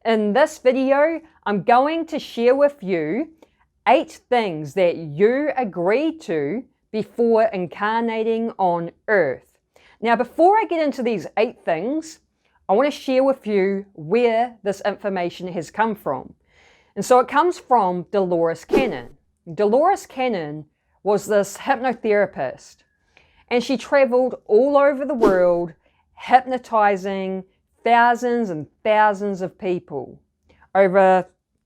In this video, I'm going to share with you 8 things that you agreed to before incarnating on Earth. Now, before I get into these 8 things, I want to share with you where this information has come from. And so it comes from Dolores Cannon. Dolores Cannon was this hypnotherapist, and she traveled all over the world hypnotizing thousands and thousands of people over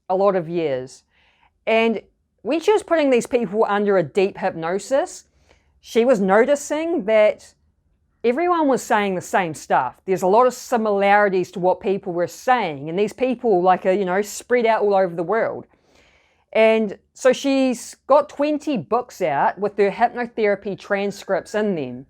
a lot of years. And when she was putting these people under a deep hypnosis, she was noticing that everyone was saying the same stuff. There's a lot of similarities to what people were saying, and these people are, spread out all over the world. And so she's got 20 books out with her hypnotherapy transcripts in them.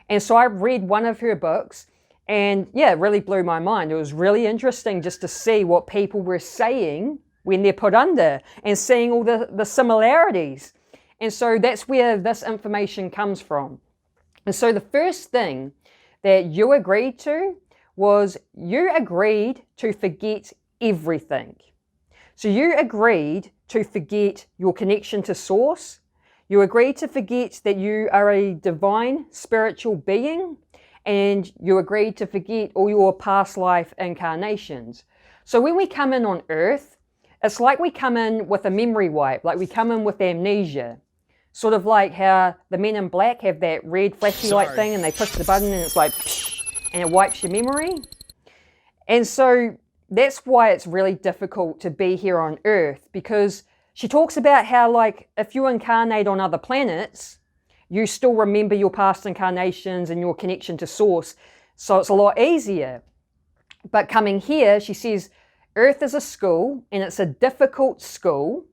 And so I read one of her books, and yeah, it really blew my mind. It was really interesting just to see what people were saying when they're put under and seeing all the similarities. And so that's where this information comes from. And so the first thing that you agreed to was you agreed to forget everything. So you agreed to forget your connection to Source. You agreed to forget that you are a divine spiritual being, and you agreed to forget all your past life incarnations. So when we come in on Earth, it's like we come in with a memory wipe, like we come in with amnesia. Sort of like how the Men in Black have that red flashy light thing and they push the button and it's like, psh, and it wipes your memory. And so that's why it's really difficult to be here on Earth, because she talks about how, like, if you incarnate on other planets, you still remember your past incarnations and your connection to Source. So it's a lot easier. But coming here, she says, Earth is a school, and it's a difficult school,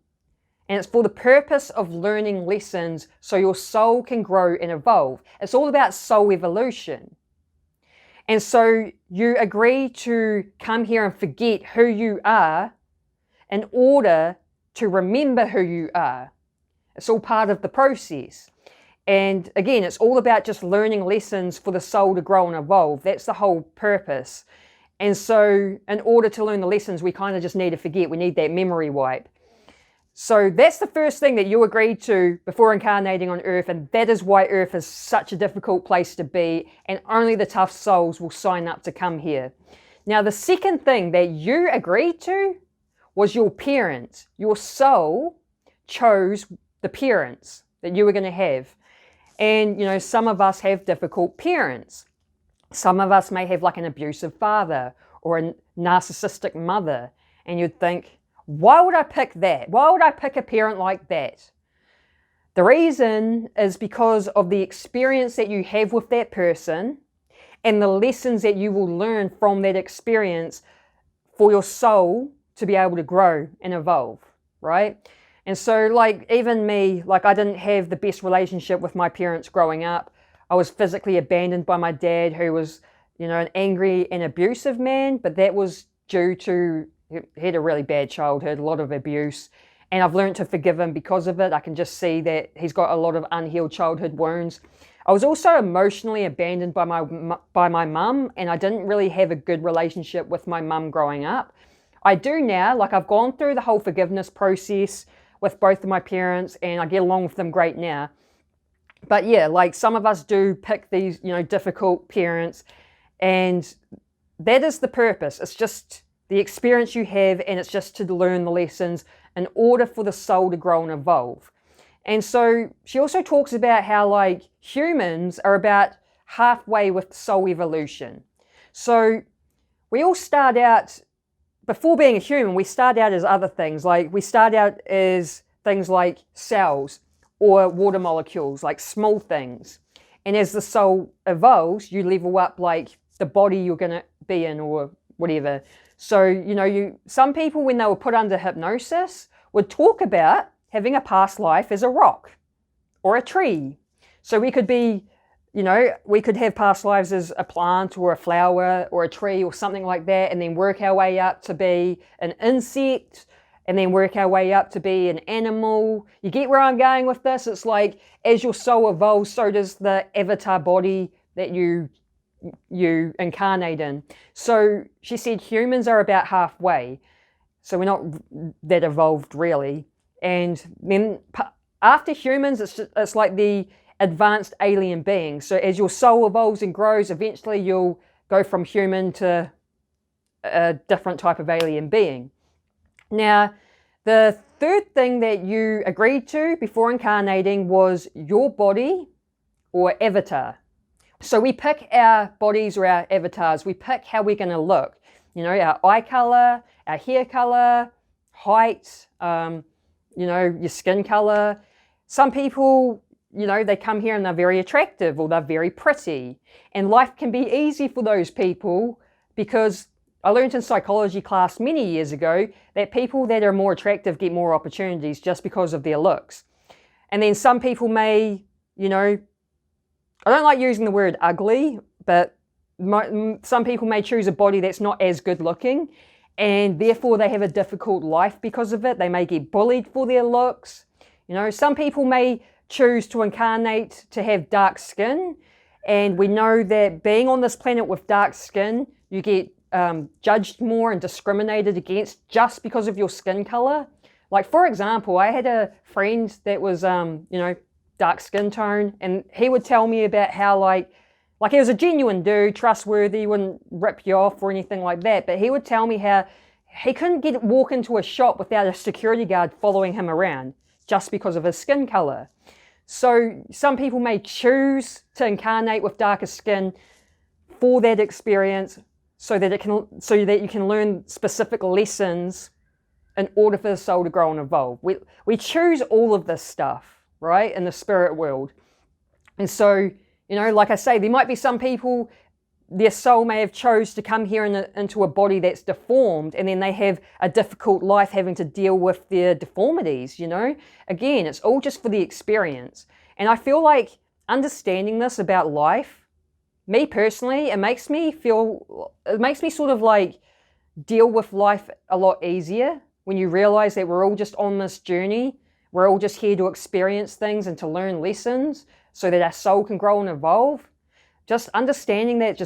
and it's for the purpose of learning lessons so your soul can grow and evolve. It's all about soul evolution. And so you agree to come here and forget who you are in order to remember who you are. It's all part of the process. And again, it's all about just learning lessons for the soul to grow and evolve. That's the whole purpose. And so in order to learn the lessons, we kind of just need to forget. We need that memory wipe. So that's the first thing that you agreed to before incarnating on Earth, and that is why Earth is such a difficult place to be, and only the tough souls will sign up to come here. Now, the second thing that you agreed to was your parents. Your soul chose the parents that you were going to have. And, some of us have difficult parents. Some of us may have like an abusive father or a narcissistic mother, and you'd think, why would I pick that? Why would I pick a parent like that? The reason is because of the experience that you have with that person and the lessons that you will learn from that experience for your soul to be able to grow and evolve, right? And so even me, I didn't have the best relationship with my parents growing up. I was physically abandoned by my dad, who was, an angry and abusive man, but that was due to he had a really bad childhood, a lot of abuse, and I've learned to forgive him because of it. I can just see that he's got a lot of unhealed childhood wounds. I was also emotionally abandoned by my mum, and I didn't really have a good relationship with my mum growing up. I do now. I've gone through the whole forgiveness process with both of my parents, and I get along with them great now. But yeah, some of us do pick these, difficult parents, and that is the purpose. It's just the experience you have, and it's just to learn the lessons in order for the soul to grow and evolve. And so she also talks about how humans are about halfway with soul evolution. So we all start out, before being a human, we start out as other things. We start out as things like cells or water molecules, small things. And as the soul evolves, you level up the body you're going to be in or whatever. So, some people, when they were put under hypnosis, would talk about having a past life as a rock or a tree. So we could be, we could have past lives as a plant or a flower or a tree or something like that, and then work our way up to be an insect, and then work our way up to be an animal. You get where I'm going with this? It's like as your soul evolves, so does the avatar body that you you incarnate in. So she said humans are about halfway. So we're not that evolved really. And then after humans, it's like the advanced alien beings. So as your soul evolves and grows, eventually you'll go from human to a different type of alien being. Now, the third thing that you agreed to before incarnating was your body or avatar. So we pick our bodies or our avatars. We pick how we're going to look. You know, our eye color, our hair color, height, your skin color. Some people, they come here and they're very attractive or they're very pretty. And life can be easy for those people because I learned in psychology class many years ago that people that are more attractive get more opportunities just because of their looks. And then some people may, I don't like using the word ugly, but some people may choose a body that's not as good looking and therefore they have a difficult life because of it. They may get bullied for their looks. Some people may choose to incarnate to have dark skin. And we know that being on this planet with dark skin, you get judged more and discriminated against just because of your skin color. Like, for example, I had a friend that was, dark skin tone, and he would tell me about how, like he was a genuine dude, trustworthy, wouldn't rip you off or anything like that, but he would tell me how he couldn't walk into a shop without a security guard following him around just because of his skin color. So some people may choose to incarnate with darker skin for that experience so that you can learn specific lessons in order for the soul to grow and evolve. We choose all of this stuff, right, in the spirit world. And so, like I say, there might be some people, their soul may have chose to come here into a body that's deformed, and then they have a difficult life having to deal with their deformities, Again, it's all just for the experience. And I feel like understanding this about life, me personally, it makes me sort of like deal with life a lot easier when you realize that we're all just on this journey. We're all just here to experience things and to learn lessons so that our soul can grow and evolve. Just understanding that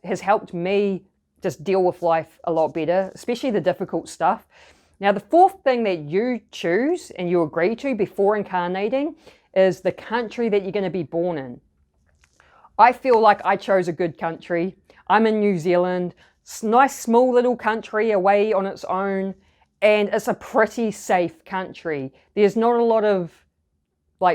has helped me just deal with life a lot better, especially the difficult stuff. Now, the fourth thing that you choose and you agree to before incarnating is the country that you're going to be born in. I feel like I chose a good country. I'm in New Zealand. It's a nice small little country away on its own, and it's a pretty safe country. There's not a lot of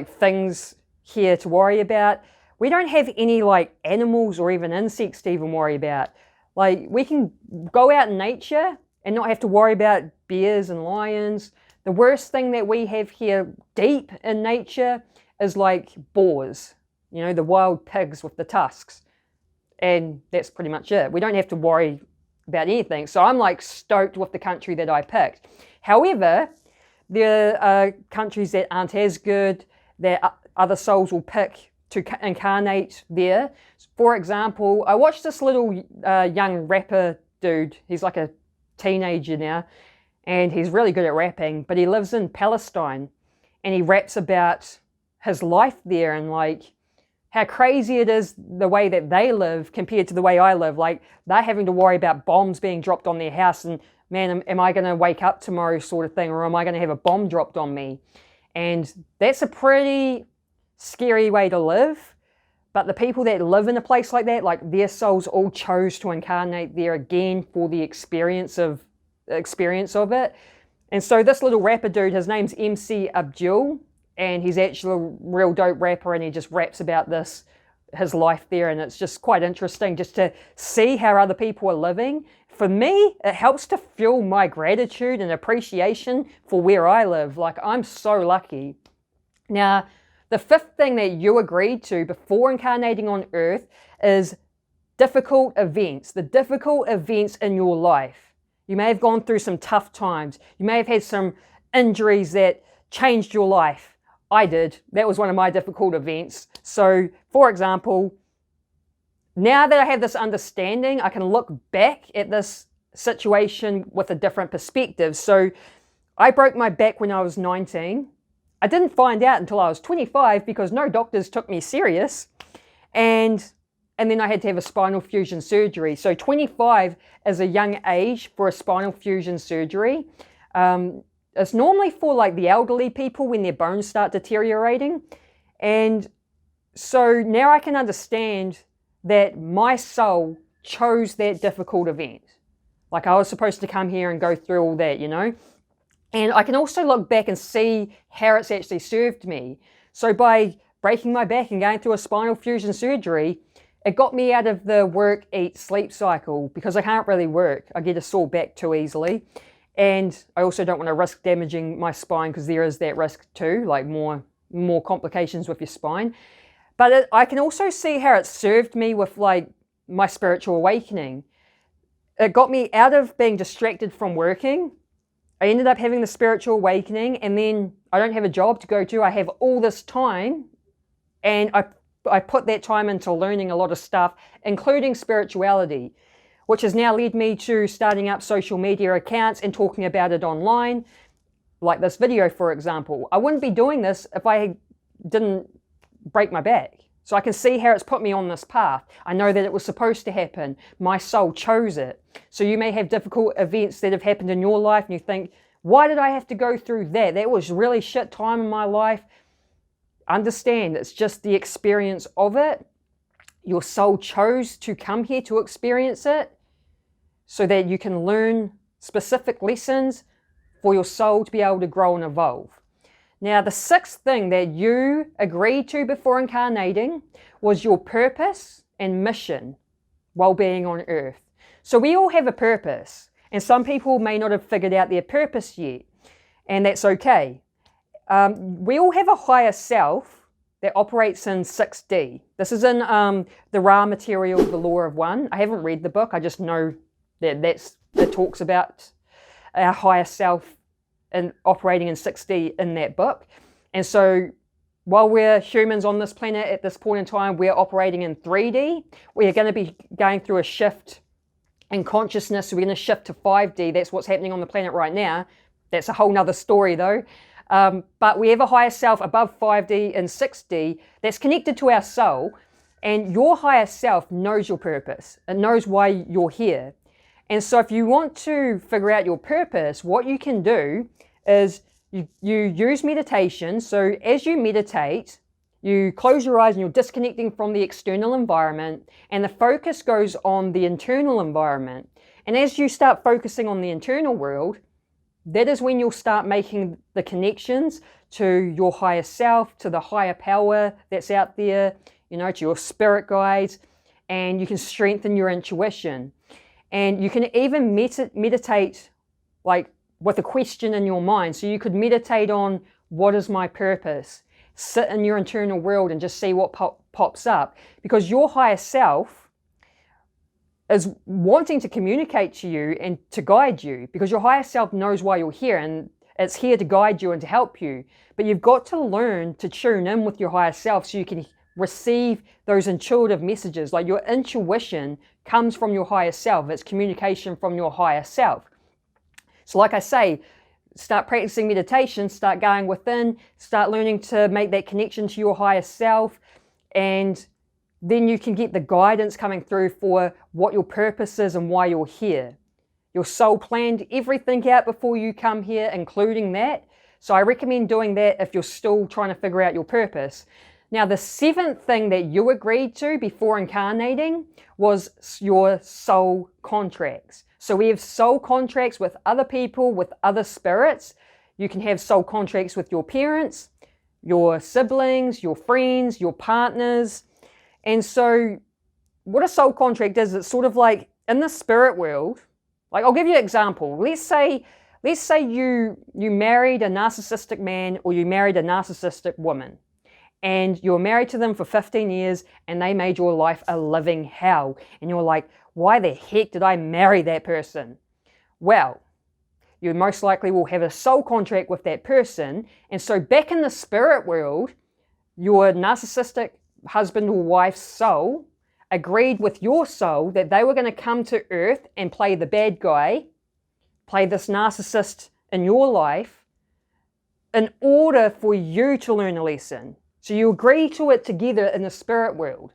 things here to worry about. We don't have any animals or even insects to even worry about. We can go out in nature and not have to worry about bears and lions. The worst thing that we have here deep in nature is boars, the wild pigs with the tusks. And that's pretty much it. We don't have to worry about anything. So I'm stoked with the country that I picked. However, there are countries that aren't as good that other souls will pick to incarnate there. For example, I watched this little young rapper dude. He's like a teenager now, and he's really good at rapping, but he lives in Palestine, and he raps about his life there and how crazy it is the way that they live compared to the way I live. They're having to worry about bombs being dropped on their house and, man, am I going to wake up tomorrow sort of thing, or am I going to have a bomb dropped on me? And that's a pretty scary way to live. But the people that live in a place like that, their souls all chose to incarnate there again for the experience of it. And so this little rapper dude, his name's MC Abdul, and he's actually a real dope rapper, and he just raps about his life there, and it's just quite interesting just to see how other people are living. For me, it helps to fuel my gratitude and appreciation for where I live. I'm so lucky. Now, the fifth thing that you agreed to before incarnating on Earth is difficult events, the difficult events in your life. You may have gone through some tough times. You may have had some injuries that changed your life. I did. That was one of my difficult events. So, for example, now that I have this understanding, I can look back at this situation with a different perspective. So, I broke my back when I was 19. I didn't find out until I was 25 because no doctors took me serious. And and then I had to have a spinal fusion surgery. So 25 is a young age for a spinal fusion surgery. It's normally for like the elderly people when their bones start deteriorating. And so now I can understand that my soul chose that difficult event. Like I was supposed to come here and go through all that, you know? And I can also look back and see how it's actually served me. So by breaking my back and going through a spinal fusion surgery, it got me out of the work, eat, sleep cycle because I can't really work. I get a sore back too easily. And I also don't want to risk damaging my spine because there is that risk too, like more complications with your spine. But I can also see how it served me with like my spiritual awakening. It got me out of being distracted from working. I ended up having the spiritual awakening, and then I don't have a job to go to. I have all this time, and I put that time into learning a lot of stuff, including spirituality, which has now led me to starting up social media accounts and talking about it online, like this video, for example. I wouldn't be doing this if I didn't break my back. So I can see how it's put me on this path. I know that it was supposed to happen. My soul chose it. So you may have difficult events that have happened in your life and you think, why did I have to go through that? That was really shit time in my life. Understand, it's just the experience of it. Your soul chose to come here to experience it so that you can learn specific lessons for your soul to be able to grow and evolve. Now, the sixth thing that you agreed to before incarnating was your purpose and mission while being on earth. So we all have a purpose, and some people may not have figured out their purpose yet, and that's okay. We all have a higher self that operates in 6D. This is in the Ra material, The Law of One. I haven't read the book. I just know that it talks about our higher self and operating in 6D in that book. And so while we're humans on this planet at this point in time, we're operating in 3D. We're going to be going through a shift in consciousness. So we're going to shift to 5D. That's what's happening on the planet right now. That's a whole nother story though. But we have a higher self above 5D and 6D that's connected to our soul. And your higher self knows your purpose. It knows why you're here. And so if you want to figure out your purpose, what you can do is you use meditation. So as you meditate, you close your eyes and you're disconnecting from the external environment, and the focus goes on the internal environment. And as you start focusing on the internal world, that is when you'll start making the connections to your higher self, to the higher power that's out there, you know, to your spirit guides, and you can strengthen your intuition. And you can even meditate like with a question in your mind. So you could meditate on, what is my purpose? Sit in your internal world and just see what pops up. Because your higher self is wanting to communicate to you and to guide you. Because your higher self knows why you're here, and it's here to guide you and to help you. But you've got to learn to tune in with your higher self so you can receive those intuitive messages. Like your intuition comes from your higher self. It's communication from your higher self. So like I say, start practicing meditation, start going within, start learning to make that connection to your higher self, and then you can get the guidance coming through for what your purpose is and why you're here. Your soul planned everything out before you come here, including that. So I recommend doing that if you're still trying to figure out your purpose. Now, the seventh thing that you agreed to before incarnating was your soul contracts. So we have soul contracts with other people, with other spirits. You can have soul contracts with your parents, your siblings, your friends, your partners. And so what a soul contract is, it's sort of like in the spirit world. Like, I'll give you an example. Let's say you married a narcissistic man, or you married a narcissistic woman, and you're married to them for 15 years and they made your life a living hell. And you're like, why the heck did I marry that person? Well, you most likely will have a soul contract with that person. And so back in the spirit world, your narcissistic husband or wife's soul agreed with your soul that they were going to come to earth and play the bad guy, play this narcissist in your life, in order for you to learn a lesson. So you agree to it together in the spirit world.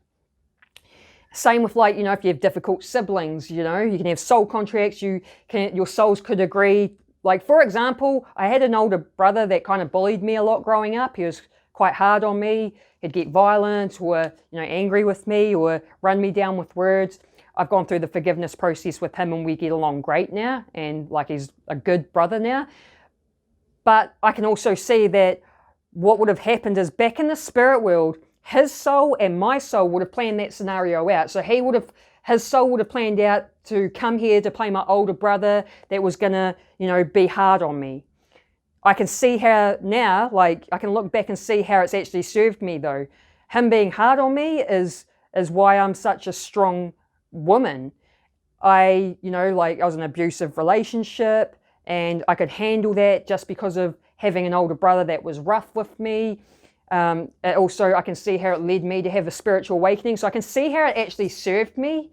Same with, like, you know, if you have difficult siblings, you know, you can have soul contracts, your souls could agree. Like, for example, I had an older brother that kind of bullied me a lot growing up. He was quite hard on me. He'd get violent or, you know, angry with me or run me down with words. I've gone through the forgiveness process with him and we get along great now, and like he's a good brother now. But I can also see that what would have happened is, back in the spirit world, his soul and my soul would have planned that scenario out. So his soul would have planned out to come here to play my older brother that was gonna, you know, be hard on me. I can see how now, like, I can look back and see how it's actually served me though. Him being hard on me is why I'm such a strong woman. You know, like, I was in an abusive relationship and I could handle that just because of having an older brother that was rough with me. Also, I can see how it led me to have a spiritual awakening. So I can see how it actually served me.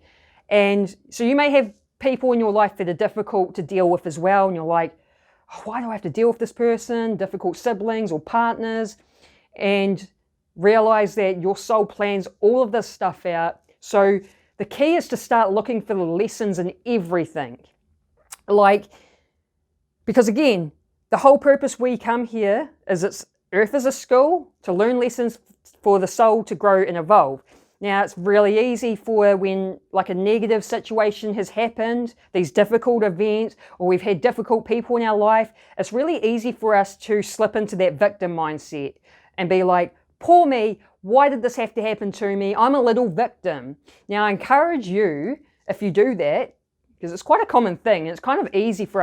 And so you may have people in your life that are difficult to deal with as well. And you're like, oh, why do I have to deal with this person? Difficult siblings or partners. And realize that your soul plans all of this stuff out. So the key is to start looking for the lessons in everything. Like, because again, the whole purpose we come here is Earth is a school to learn lessons for the soul to grow and evolve. Now, it's really easy for when, like, a negative situation has happened, these difficult events, or we've had difficult people in our life, it's really easy for us to slip into that victim mindset and be like, poor me, why did this have to happen to me? I'm a little victim. Now, I encourage you, if you do that, because it's quite a common thing, and it's kind of easy for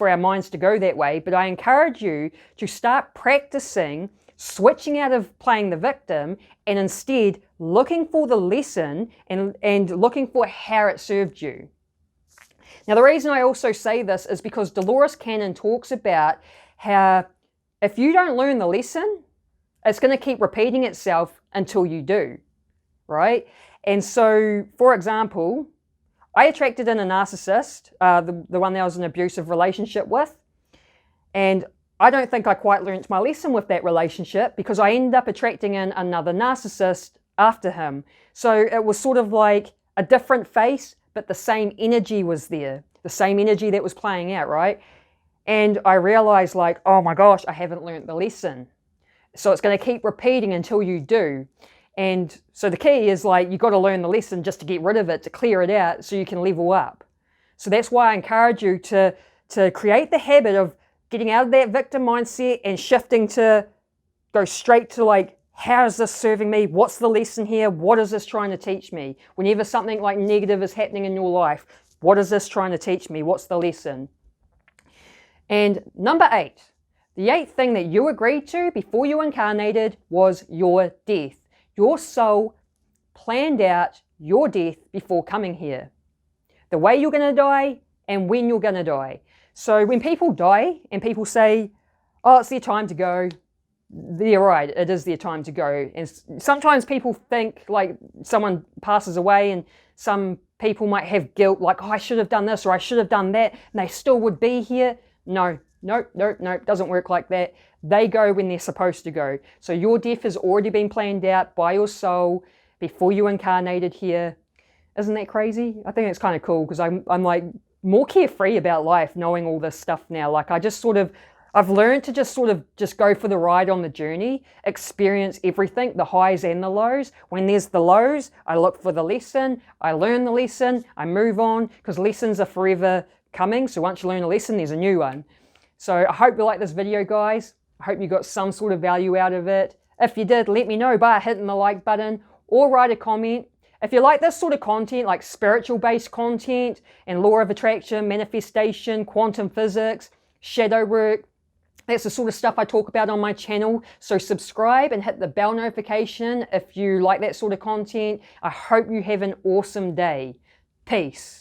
our minds to go that way, but I encourage you to start practicing switching out of playing the victim and instead looking for the lesson and looking for how it served you. Now, the reason I also say this is because Dolores Cannon talks about how if you don't learn the lesson, it's going to keep repeating itself until you do, right? And so, for example, I attracted in a narcissist, the one that I was in an abusive relationship with, and I don't think I quite learnt my lesson with that relationship because I ended up attracting in another narcissist after him. So it was sort of like a different face, but the same energy was there, the same energy that was playing out, right? And I realized, like, oh my gosh, I haven't learnt the lesson. So it's going to keep repeating until you do. And so the key is, like, you've got to learn the lesson just to get rid of it, to clear it out so you can level up. So that's why I encourage you to create the habit of getting out of that victim mindset and shifting to go straight to, like, how is this serving me? What's the lesson here? What is this trying to teach me? Whenever something like negative is happening in your life, what is this trying to teach me? What's the lesson? And number 8, the 8th thing that you agreed to before you incarnated was your death. Your soul planned out your death before coming here. The way you're going to die and when you're going to die. So when people die and people say, oh, it's their time to go, they're right, it is their time to go. And sometimes people think, like, someone passes away and some people might have guilt, like, oh, I should have done this or I should have done that, and they still would be here. No, doesn't work like that. They go when they're supposed to go. So your death has already been planned out by your soul before you incarnated here. Isn't that crazy? I think it's kind of cool because I'm like more carefree about life knowing all this stuff now. Like, I've learned to just go for the ride on the journey, experience everything, the highs and the lows. When there's the lows, I look for the lesson, I learn the lesson, I move on, because lessons are forever coming. So once you learn a lesson, there's a new one. So I hope you like this video, guys. I hope you got some sort of value out of it. If you did, let me know by hitting the like button or write a comment. If you like this sort of content, like spiritual-based content and law of attraction, manifestation, quantum physics, shadow work, that's the sort of stuff I talk about on my channel. So subscribe and hit the bell notification if you like that sort of content. I hope you have an awesome day. Peace.